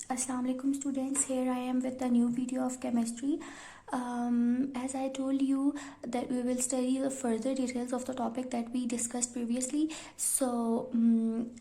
Assalamu alaikum students. Here I am with a new video of chemistry. As I told you that we will study the further details of the topic that we discussed previously. So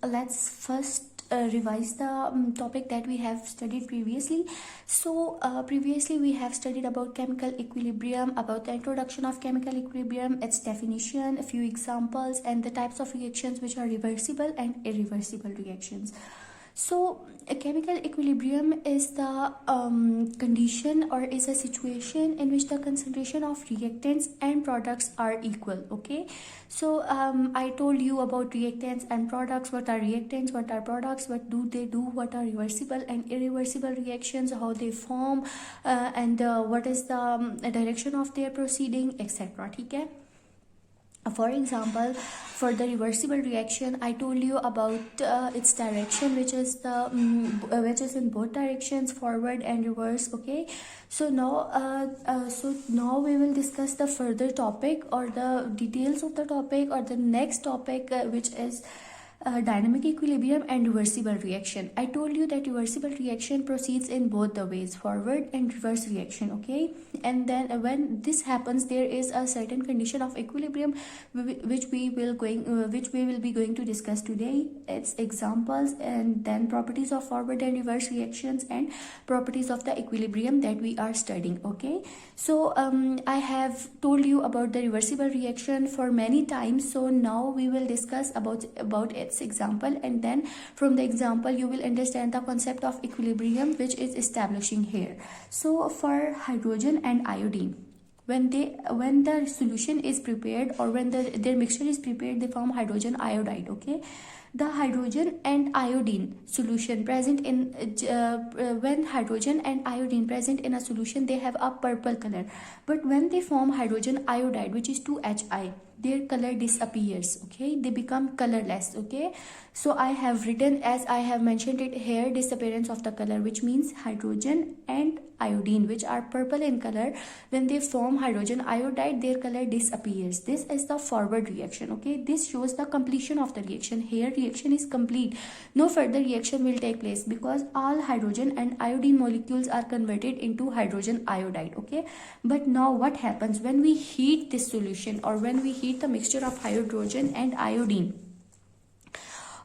let's first revise the topic that we have studied previously. So previously we have studied about chemical equilibrium, about the introduction of chemical equilibrium, its definition, a few examples, and the types of reactions which are reversible and irreversible reactions. So a chemical equilibrium is the condition or is a situation in which the concentration of reactants and products are equal. Okay, so I told you about reactants and products. What are reactants, what are products, what do they do, what are reversible and irreversible reactions, how they form, and what is the direction of their proceeding, etc. Okay. For example, for the reversible reaction, I told you about its direction, which is in both directions, forward and reverse. Okay, so now we will discuss the further topic or the details of the topic or the next topic, which is dynamic equilibrium and reversible reaction. I told you that reversible reaction proceeds in both the ways, forward and reverse reaction. Okay, and then when this happens, there is a certain condition of equilibrium which we will be going to discuss today. Its examples, and then properties of forward and reverse reactions, and properties of the equilibrium that we are studying. Okay, so I have told you about the reversible reaction for many times, so now we will discuss about its example, and then from the example you will understand the concept of equilibrium which is establishing here. So for hydrogen and iodine, when the solution is prepared, or when their mixture is prepared, they form hydrogen iodide. Okay, the hydrogen and iodine solution present in when hydrogen and iodine present in a solution, they have a purple color, but when they form hydrogen iodide, which is 2Hi, their color disappears. Okay, they become colorless. Okay, so I have written, as I have mentioned it here, disappearance of the color, which means hydrogen and iodine, which are purple in color, when they form hydrogen iodide, their color disappears. This is the forward reaction. Okay, this shows the completion of the reaction. Here reaction is complete, no further reaction will take place, because all hydrogen and iodine molecules are converted into hydrogen iodide. Okay, but now what happens when we heat this solution, or when we heat the mixture of hydrogen and iodine?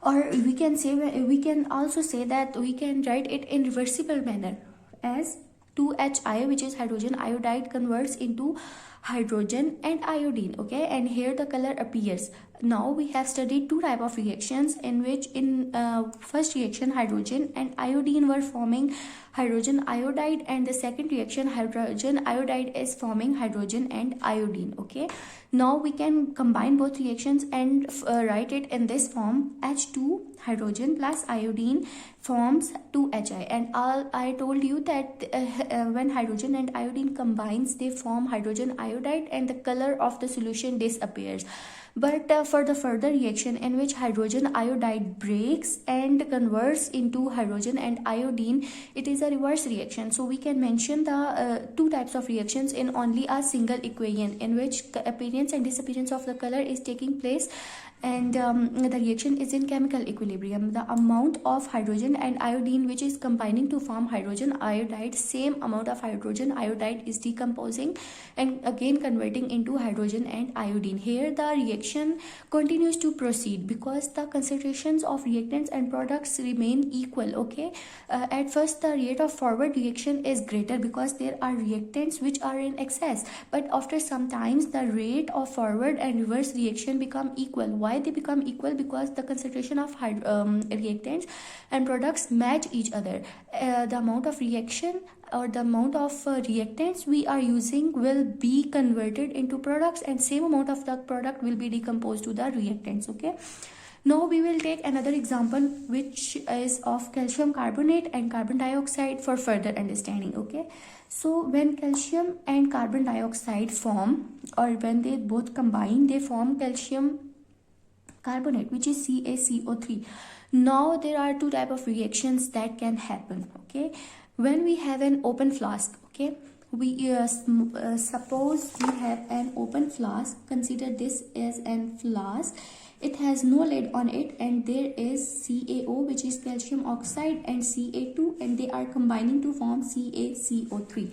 Or we can also say that we can write it in reversible manner, as 2Hi, which is hydrogen iodide, converts into hydrogen and iodine. Okay, and here the color appears. Now we have studied two type of reactions, in which in first reaction hydrogen and iodine were forming hydrogen iodide, and the second reaction hydrogen iodide is forming hydrogen and iodine. Okay, now we can combine both reactions and write it in this form: H2 hydrogen plus iodine forms 2Hi, and I told you that when hydrogen and iodine combines, they form hydrogen iodide and the color of the solution disappears. But for the further reaction, in which hydrogen iodide breaks and converts into hydrogen and iodine, it is a reverse reaction. So we can mention the two types of reactions in only a single equation, in which appearance and disappearance of the color is taking place, and the reaction is in chemical equilibrium. The amount of hydrogen and iodine which is combining to form hydrogen iodide, same amount of hydrogen iodide is decomposing and again converting into hydrogen and iodine. Here the reaction continues to proceed because the concentrations of reactants and products remain equal. Okay, at first the rate of forward reaction is greater because there are reactants which are in excess, but after some times the rate of forward and reverse reaction become equal. Why they become equal? Because the concentration of reactants and products match each other. The amount of reaction or the amount of reactants we are using will be converted into products, and same amount of the product will be decomposed to the reactants. Okay, now we will take another example, which is of calcium carbonate and carbon dioxide, for further understanding. Okay, so when calcium and carbon dioxide form, or when they both combine, they form calcium carbonate, which is CaCO3. Now there are two type of reactions that can happen. Okay, when we have an open flask, okay, we suppose we have an open flask. Consider this as an flask, It has no lid on it, and there is CaO, which is calcium oxide, and Ca2, and they are combining to form CaCO3.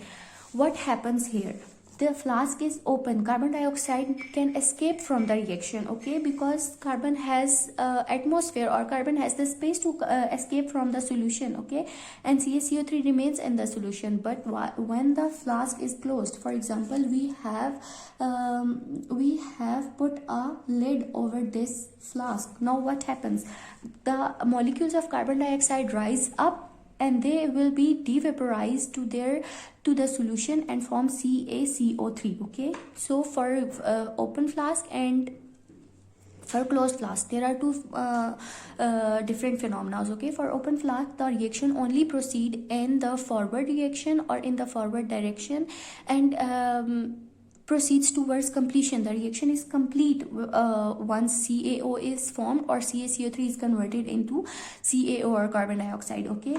What happens here? The flask is open, carbon dioxide can escape from the reaction, okay, because carbon has atmosphere, or carbon has the space to escape from the solution, okay, and CaCO3 remains in the solution. But when the flask is closed, for example, we have put a lid over this flask. Now what happens? The molecules of carbon dioxide rise up, and they will be devaporized to the solution and form CaCO3, okay. So for open flask and for closed flask, there are two different phenomena, okay. For open flask, the reaction only proceed in the forward reaction or in the forward direction, and proceeds towards completion. The reaction is complete once CaO is formed or CaCO3 is converted into CaO or carbon dioxide, okay.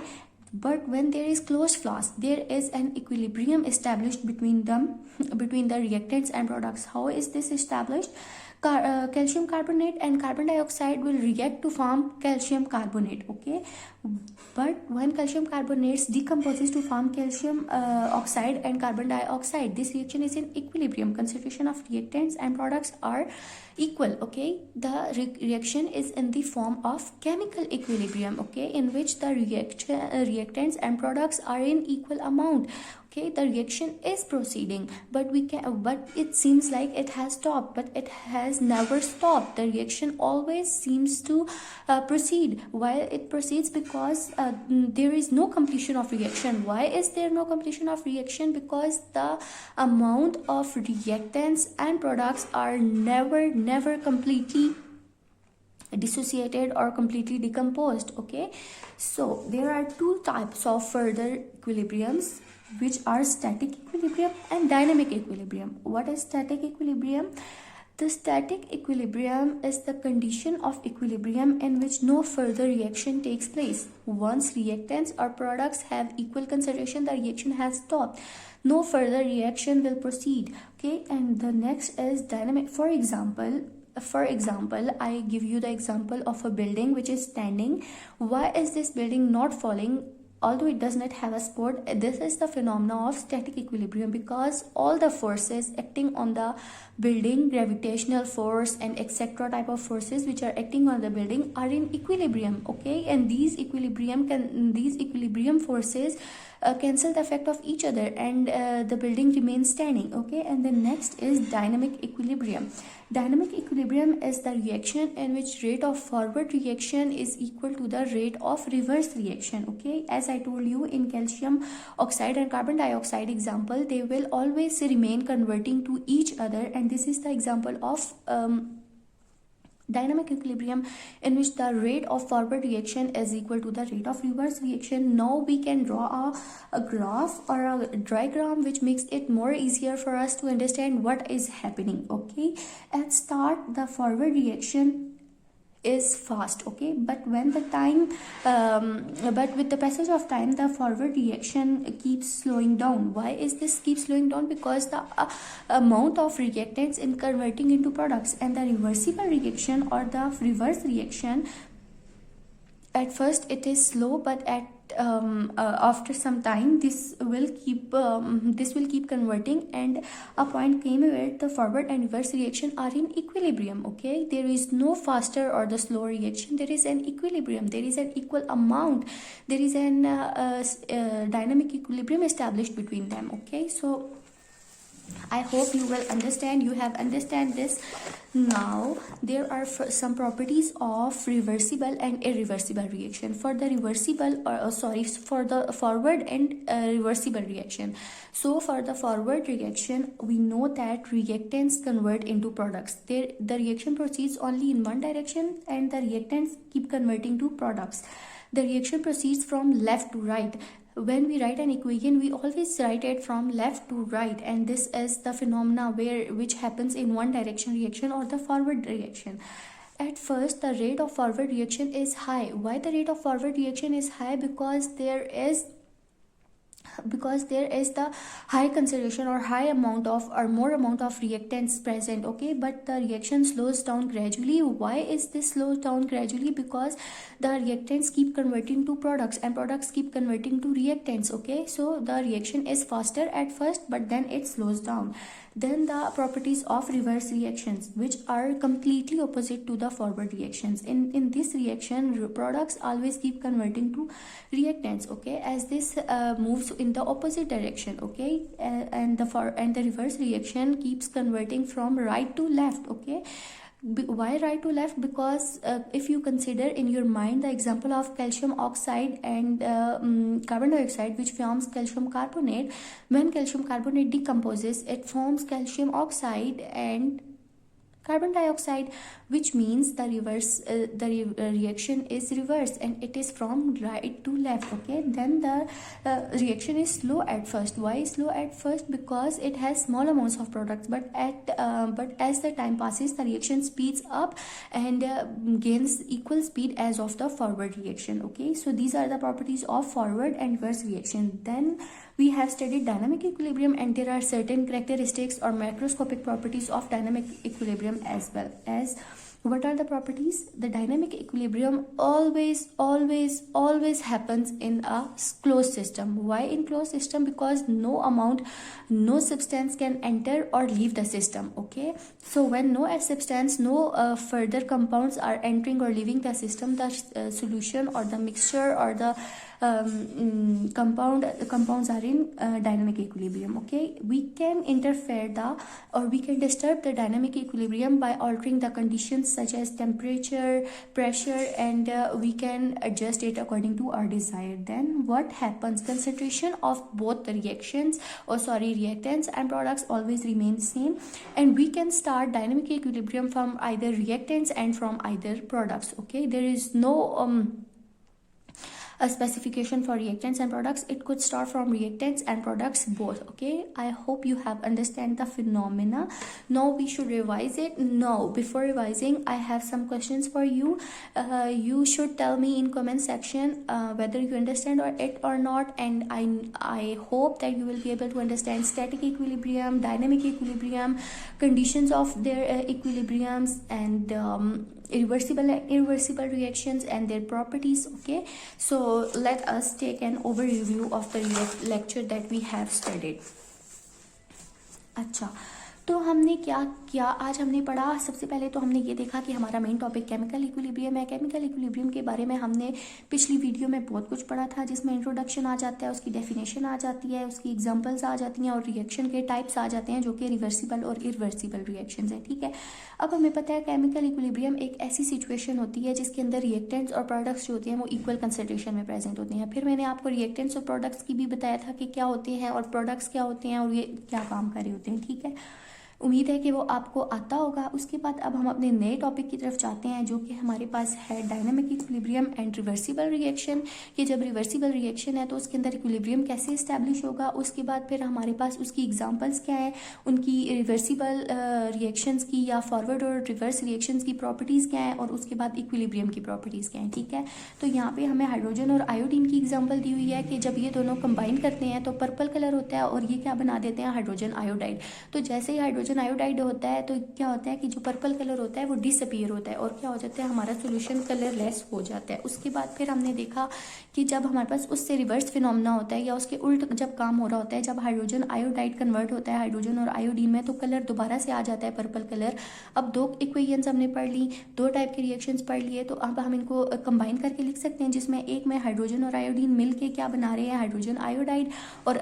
But when there is closed flask, there is an equilibrium established between them, between the reactants and products. How is this established? Calcium carbonate and carbon dioxide will react to form calcium carbonate, okay. But when calcium carbonates decomposes to form calcium oxide and carbon dioxide, this reaction is in equilibrium. Concentration of reactants and products are equal, okay. The reaction is in the form of chemical equilibrium, okay, in which the reactants and products are in equal amount, okay. The reaction is proceeding, but it seems like it has stopped, but it has never stopped. The reaction always seems to proceed. While it proceeds, because there is no completion of reaction. Why is there no completion of reaction? Because the amount of reactants and products are never completely dissociated or completely decomposed, okay. So there are two types of further equilibriums, which are static equilibrium and dynamic equilibrium. What is static equilibrium? The static equilibrium is the condition of equilibrium in which no further reaction takes place. Once reactants or products have equal concentration, the reaction has stopped. No further reaction will proceed, okay. And the next is dynamic. For example, I give you the example of a building which is standing. Why is this building not falling? Although it does not have a support, this is the phenomena of static equilibrium, because all the forces acting on the building, gravitational force and etc. type of forces which are acting on the building, are in equilibrium, okay. And these equilibrium forces cancel the effect of each other, and the building remains standing, okay. And the next is dynamic equilibrium. Dynamic equilibrium is the reaction in which rate of forward reaction is equal to the rate of reverse reaction, okay. As I told you, in calcium oxide and carbon dioxide example, they will always remain converting to each other, and this is the example of dynamic equilibrium, in which the rate of forward reaction is equal to the rate of reverse reaction. Now we can draw a graph or a diagram which makes it more easier for us to understand what is happening, okay. At start, the forward reaction is fast, okay, but when the time but with the passage of time, the forward reaction keeps slowing down. Why is this keep slowing down? Because the amount of reactants in converting into products, and the reversible reaction or the reverse reaction, at first it is slow, but after some time this will keep converting, and a point came where the forward and reverse reaction are in equilibrium, okay. There is no faster or the slow reaction, there is an equilibrium, there is an equal amount, there is an dynamic equilibrium established between them, okay. So I hope you will understand, you have understand this. Now there are some properties of reversible and irreversible reaction. For the reversible for the forward and reversible reaction. So for the forward reaction, we know that reactants convert into products. The reaction proceeds only in one direction, and the reactants keep converting to products. The reaction proceeds from left to right. When we write an equation, we always write it from left to right, and this is the phenomena which happens in one direction reaction or the forward reaction. At first, the rate of forward reaction is high. Why the rate of forward reaction is high? Because there is because there is the high concentration or high amount of or more amount of reactants present. Okay, but the reaction slows down gradually. Why is this slows down gradually? Because the reactants keep converting to products and products keep converting to reactants. Okay, so the reaction is faster at first, but then it slows down. Then the properties of reverse reactions, which are completely opposite to the forward reactions. In this reaction, products always keep converting to reactants. Okay, as this moves in the opposite direction. Okay, and the reverse reaction keeps converting from right to left. Okay, why right to left? Because if you consider in your mind the example of calcium oxide and carbon dioxide, which forms calcium carbonate, when calcium carbonate decomposes, it forms calcium oxide and carbon dioxide, which means the reaction is reversed and it is from right to left. Okay, then the reaction is slow at first. Why slow at first? Because it has small amounts of products, but as the time passes, the reaction speeds up and gains equal speed as of the forward reaction. Okay, so these are the properties of forward and reverse reaction. Then we have studied dynamic equilibrium, and there are certain characteristics or macroscopic properties of dynamic equilibrium as well. As what are the properties? The dynamic equilibrium always happens in a closed system. Why in closed system? Because no substance can enter or leave the system. Okay, so when no substance, no further compounds are entering or leaving the system, the solution or the mixture or the compounds are in dynamic equilibrium. Okay, we can interfere we can disturb the dynamic equilibrium by altering the conditions such as temperature, pressure, and we can adjust it according to our desire. Then what happens? Concentration of both the reactants and products always remain same, and we can start dynamic equilibrium from either reactants and from either products. Okay, there is no a specification for reactants and products. It could start from reactants and products both. Okay, I hope you have understand the phenomena. Now we should revise it. Now before revising, I have some questions for you. You should tell me in comment section whether you understand it or not, and I hope that you will be able to understand static equilibrium, dynamic equilibrium, conditions of their equilibriums, and irreversible reactions and their properties. Okay, so let us take an overview of the lecture that we have studied. अच्छा, तो हमने क्या किया आज? हमने पढ़ा, सबसे पहले तो हमने ये देखा कि हमारा मेन टॉपिक केमिकल इक्विलिब्रियम है। केमिकल इक्विलिब्रियम के बारे में हमने पिछली वीडियो में बहुत कुछ पढ़ा था, जिसमें इंट्रोडक्शन आ जाता है, उसकी डेफिनेशन आ जाती है, उसकी एग्जांपल्स आ जाती हैं और रिएक्शन के टाइप्स आ जाते हैं, जो कि रिवर्सिबल और इरिवर्सिबल रिएक्शंस हैं। ठीक है, अब हमें पता है केमिकल इक्विलिब्रियम एक ऐसी सिचुएशन होती है जिसके अंदर रिएक्टेंट्स और प्रोडक्ट्स जो होते हैं वो इक्वल कंसंट्रेशन में प्रेजेंट होते हैं। फिर मैंने आपको रिएक्टेंट्स और प्रोडक्ट्स की भी बताया था कि क्या होते हैं और प्रोडक्ट्स क्या होते हैं और ये क्या काम कर रहे होते हैं। ठीक है, उम्मीद है कि वो आपको आता होगा। उसके बाद अब हम अपने नए टॉपिक की तरफ जाते हैं, जो कि हमारे पास है dynamic equilibrium and reversible reaction. कि जब रिवर्सिबल रिएक्शन है तो उसके अंदर इक्विलिब्रियम कैसे इस्टेब्लिश होगा। उसके बाद फिर हमारे पास उसकी एग्जांपल्स क्या है, उनकी रिवर्सिबल रिएक्शंस की या फॉरवर्ड और रिवर्स रिएक्शंस की प्रॉपर्टीज़ क्या है, और उसके बाद इक्विलिब्रियम की प्रॉपर्टीज़ क्या है। ठीक है, तो यहाँ पे हमें हाइड्रोजन और आयोडीन की एग्जाम्पल दी हुई है कि जब ये दोनों कंबाइन करते हैं तो पर्पल कलर होता है और ये क्या बना देते हैं, हाइड्रोजन आयोडाइड। तो जैसे ही हाइड्रोजन आयोडाइड होता है तो क्या होता है कि जो पर्पल कलर होता है वो डिसअपीयर होता है और क्या हो जाता है, हमारा सोल्यूशन कलरलेस हो जाता है। उसके बाद फिर हमने देखा कि जब हमारे पास उससे रिवर्स फिनोमेना होता है या उसके उल्ट जब काम हो रहा होता है, जब हाइड्रोजन आयोडाइड कन्वर्ट होता है हाइड्रोजन और आयोडीन में, तो कलर दोबारा से आ जाता है पर्पल कलर। अब दो इक्वेशंस हमने पढ़ ली, दो टाइप के रिएक्शंस पढ़ लिए, तो अब हम इनको कंबाइन करके लिख सकते हैं, जिसमें एक में हाइड्रोजन और आयोडीन मिलके क्या बना रहे हैं, हाइड्रोजन आयोडाइड, और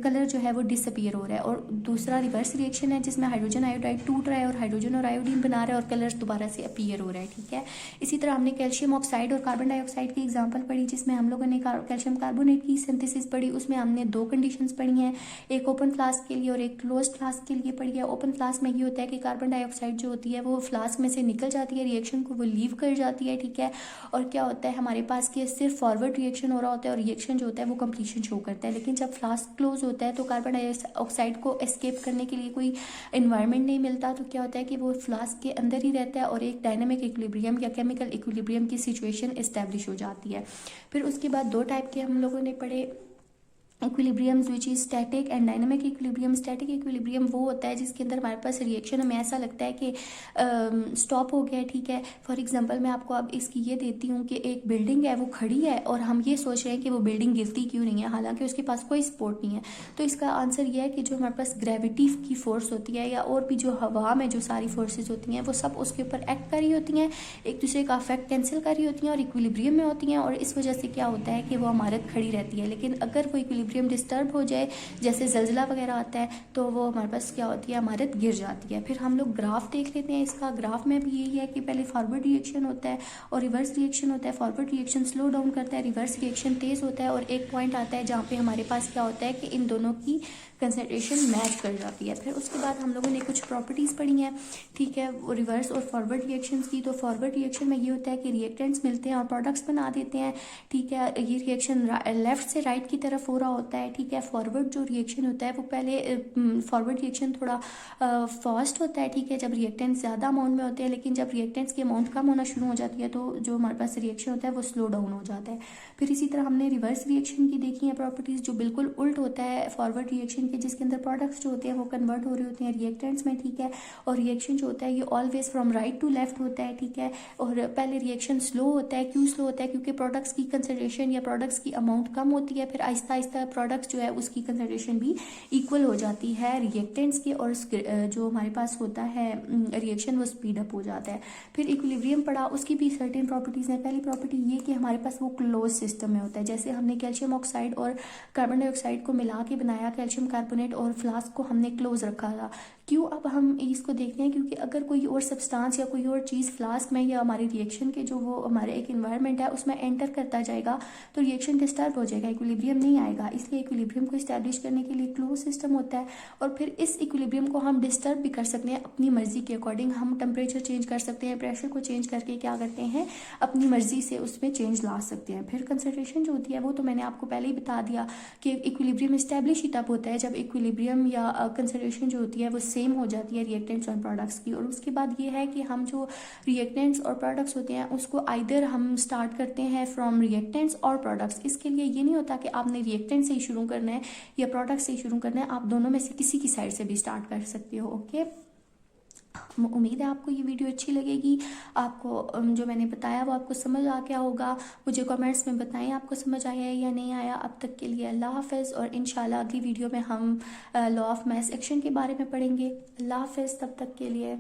कलर जो है वो डिसअपीयर हो रहा है। और दूसरा रिवर्स रिएक्शन है जिसमें हाइड्रोजन आयोडाइड टूट रहा है और हाइड्रोजन और आयोडीन बना रहा है और कलर दोबारा से अपीयर हो रहा है। ठीक है, इसी तरह हमने कैल्शियम ऑक्साइड और कार्बन डाइऑक्साइड की एग्जांपल पढ़ी, जिसमें हम लोगों ने कैल्शियम कार्बोनेट की सिंथेसिस पढ़ी। उसमें हमने दो कंडीशंस पढ़ी हैं, एक ओपन फ्लास्क के लिए और एक क्लोज्ड फ्लास्क के लिए पढ़ी है। ओपन फ्लास्क में ये होता है कि कार्बन डाइऑक्साइड जो होती है वो फ्लास्क में से निकल जाती है, रिएक्शन को वो लीव कर जाती है। ठीक है, और क्या होता है हमारे पास कि सिर्फ फॉरवर्ड रिएक्शन हो रहा होता है और रिएक्शन जो होता है वो कंप्लीशन शो करता है। लेकिन जब फ्लास्क क्लोज होता है तो कार्बन डाइऑक्साइड को एस्केप करने के लिए कोई इन्वायरमेंट नहीं मिलता, तो क्या होता है कि वो फ्लास्क के अंदर ही रहता है और एक डायनामिक इक्विलिब्रियम या केमिकल इक्विलिब्रियम की सिचुएशन इस्टेब्लिश हो जाती है। फिर उसके बाद दो टाइप के हम लोगों ने पढ़े, equilibriums which is static and dynamic equilibrium. Static equilibrium वो होता है जिसके अंदर हमारे पास रिएक्शन हमें ऐसा लगता है कि स्टॉप हो गया, ठीक है। फॉर एग्जांपल मैं आपको अब इसकी ये देती हूँ कि एक बिल्डिंग है वो खड़ी है और हम ये सोच रहे हैं कि वो बिल्डिंग गिरती क्यों नहीं है, हालांकि उसके पास कोई सपोर्ट नहीं है। तो इसका आंसर ये है कि जो हमारे पास ग्रेविटी की फोर्स होती है या और भी जो हवा में जो सारी फोर्सेज होती हैं वो सब उसके ऊपर एक्ट कर रही होती हैं, एक दूसरे का अफेक्ट कैंसिल कर रही होती हैं और इक्विलिब्रियम में होती हैं, और इस वजह से क्या होता है कि वो इमारत खड़ी रहती है। लेकिन अगर वो इक्विलिब्रियम डिस्टर्ब हो जाए, जैसे जलजिला वगैरह आता है, तो वो हमारे पास क्या होती है, इमारत गिर जाती है। फिर हम लोग ग्राफ देख लेते हैं इसका। ग्राफ में भी यही है कि पहले फॉरवर्ड रिएक्शन होता है और रिवर्स रिएक्शन होता है। फॉरवर्ड रिएक्शन स्लो डाउन करता है, रिवर्स रिएक्शन तेज़ होता है, और एक पॉइंट आता है जहाँ पे हमारे पास क्या होता है कि इन दोनों की कंसंट्रेशन मैच कर जाती है। फिर उसके बाद हम लोगों ने कुछ प्रॉपर्टीज़ पढ़ी हैं, ठीक है, वो रिवर्स और फॉरवर्ड रिएक्शंस की। तो फॉरवर्ड रिएक्शन में ये होता है कि रिएक्टेंट्स मिलते हैं और प्रोडक्ट्स बना देते हैं, ठीक है। ये रिएक्शन लेफ्ट से राइट की तरफ हो रहा होता है, ठीक है। फॉरवर्ड जो रिएक्शन होता है वो पहले फॉरवर्ड रिएक्शन थोड़ा फास्ट होता है, ठीक है, जब रिएक्टेंट्स ज़्यादा अमाउंट में होते हैं। लेकिन जब रिएक्टेंट्स की अमाउंट कम होना शुरू हो जाती है तो जो हमारे पास रिएक्शन होता है वो स्लो डाउन हो जाता है। फिर इसी तरह हमने रिवर्स रिएक्शन की देखी है प्रॉपर्टीज़, जो बिल्कुल उल्ट होता है फॉरवर्ड रिएक्शन के, जिसके अंदर प्रोडक्ट्स जो होते हैं वो कन्वर्ट हो रहे होते हैं रिएक्टेंट्स में, ठीक है। और रिएक्शन जो होता है ये always from right to left होता है, ठीक है। और पहले रिएक्शन स्लो होता है, क्यों स्लो होता है, क्योंकि प्रोडक्ट्स की कंसंट्रेशन या प्रोडक्ट्स की अमाउंट कम होती है। फिर आहिस्ता आहिस्ता प्रोडक्ट्स जो है उसकी कंसंट्रेशन भी इक्वल हो जाती है रिएक्टेंट्स के, और जो हमारे पास होता है रिएक्शन वो स्पीड अप हो जाता है। फिर इक्विलिब्रियम पढ़ा, उसकी भी सर्टेन प्रॉपर्टीज़ हैं। पहली प्रॉपर्टी ये कि हमारे पास वो क्लोज सिस्टम में होता है। जैसे हमने कैल्शियम ऑक्साइड और कार्बन डाइऑक्साइड को मिला के बनाया कैल्शियम कार्बोनेट, और फ्लास्क को हमने क्लोज रखा था। क्यों, अब हम इसको देखते हैं, क्योंकि अगर कोई और सब्सटेंस या कोई और चीज़ फ्लास्क में या हमारे रिएक्शन के जो वो हमारे एक इन्वायरमेंट है उसमें एंटर करता जाएगा तो रिएक्शन डिस्टर्ब हो जाएगा, इक्विलिब्रियम नहीं आएगा। इसलिए इक्विलिब्रियम को इस्टेब्लिश करने के लिए क्लोज सिस्टम होता है। और फिर इस इक्विलिब्रियम को हम डिस्टर्ब भी कर सकते हैं अपनी मर्जी के अकॉर्डिंग। हम टेम्परेचर चेंज कर सकते हैं, प्रेशर को चेंज करके क्या करते हैं, अपनी मर्जी से उसमें चेंज ला सकते हैं। फिर कंसंट्रेशन जो होती है वो तो मैंने आपको पहले ही बता दिया कि इक्विलिब्रियम इस्टेब्लिश ही तब होता है जब इक्विलिब्रियम या कंसंट्रेशन जो होती है वो सेम हो जाती है रिएक्टेंट्स और प्रोडक्ट्स की। और उसके बाद ये है कि हम जो रिएक्टेंट्स और प्रोडक्ट्स होते हैं उसको आइदर हम स्टार्ट करते हैं फ्रॉम रिएक्टेंट्स और प्रोडक्ट्स। इसके लिए ये नहीं होता कि आपने रिएक्टेंट से ही शुरू करना है या प्रोडक्ट से ही शुरू करना है, आप दोनों में से किसी की साइड से भी स्टार्ट कर सकते हो, ओके। उम्मीद है आपको ये वीडियो अच्छी लगेगी, आपको जो मैंने बताया वो आपको समझ आ गया होगा। मुझे कमेंट्स में बताएं आपको समझ आया है या नहीं आया। अब तक के लिए अल्लाह हाफ़िज़, और इंशाल्लाह अगली वीडियो में हम लॉ ऑफ मास एक्शन के बारे में पढ़ेंगे। अल्लाह हाफ़िज़, तब तक के लिए।